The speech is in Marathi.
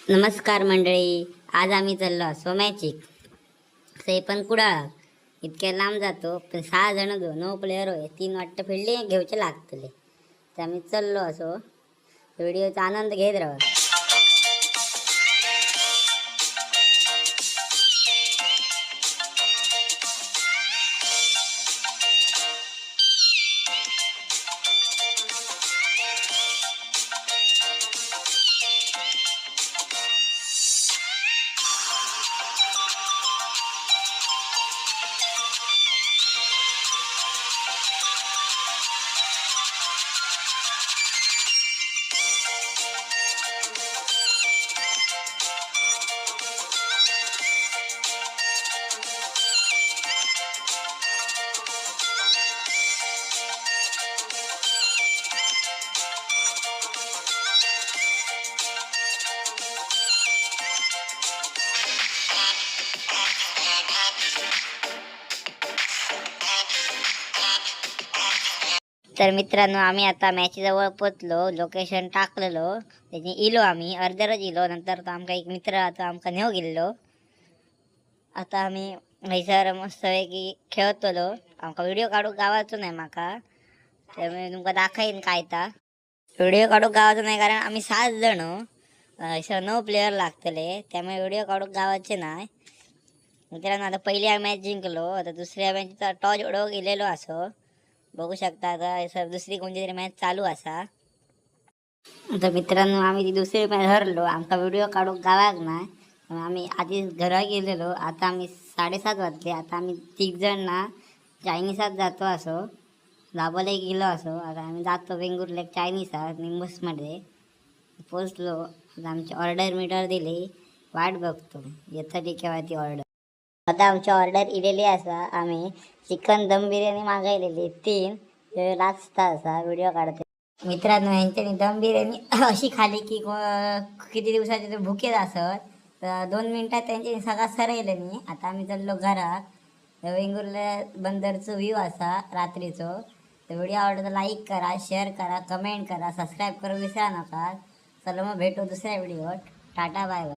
नमस्कार मंडळी. आज आम्ही चाललो असो मॅचिक से पण कुडाळ इतक्या लांब जातो पण 6 जण 9 प्लेयर होय 3 फिल्डिंग घेऊचे लागतले तर आम्ही चाललो असो. व्हिडिओचा आनंद घेत राहा. तर मित्रांनो, आम्ही आता मॅच जवळ पोचलो. लोकेशन टाकलेलो त्याची इलो आम्ही अर्ध्याच इलो. नंतर तो आमका एक मित्र आता आमका नेऊ गेल्लो. आता आम्ही हैसर मस्त की खेळतलो. आमका व्हिडिओ काढूक गावाचो नाही माका, त्यामुळे तुमका दाखवीन काय ता व्हिडिओ काढूक गावाचो नाही, कारण आम्ही 7 जण हैसर 9 प्लेयर लागतले, त्यामुळे व्हिडिओ काढूक गावाचे नाही. मित्रांनो, आता पहिली मॅच जिंकलो. आता दुसऱ्या मॅचचा टॉस उडवून गेलेलो असो. बघू शकता आता सर दुसरी कोणती तरी मॅच चालू असा. आता मित्रांनो, आम्ही ती दुसरी मॅच हरलो. आमका व्हिडिओ काढूक गावाक नाही, आम्ही आधीच घरा गेलेलो. आता आम्ही 7:30 वाजले. आता आम्ही 3 जण ना चायनीसात जातो असो. दाबोले गेलो असो. आता आम्ही जातो वेंगुर्ला चायनीसात निंबसमध्ये पोचलो. आता आमची ऑर्डर मीटर दिली, वाट बघतो येतली केव्हा ती ऑर्डर. आता आमची ऑर्डर इलेली असा. आम्ही चिकन दम बिर्याणी मागवलेली 3 लास्ट असा व्हिडिओ काढते. मित्रांनो, यांच्यानी दम बिर्याणी अशी खाली की किती दिवसाचे ते भुकेच असत. तर 2 मिनिटात त्यांची सगळा सरयलं नाही. आता आम्ही चाललो घरात. वेंगुर्ला बंदरचं व्ह्यू असा रात्रीचो. तर व्हिडिओ आवडला तर लाईक करा, शेअर करा, कमेंट करा, सबस्क्राईब करू विसरा नका. चला मग भेटू दुसऱ्या व्हिडिओत. Tata bye bye.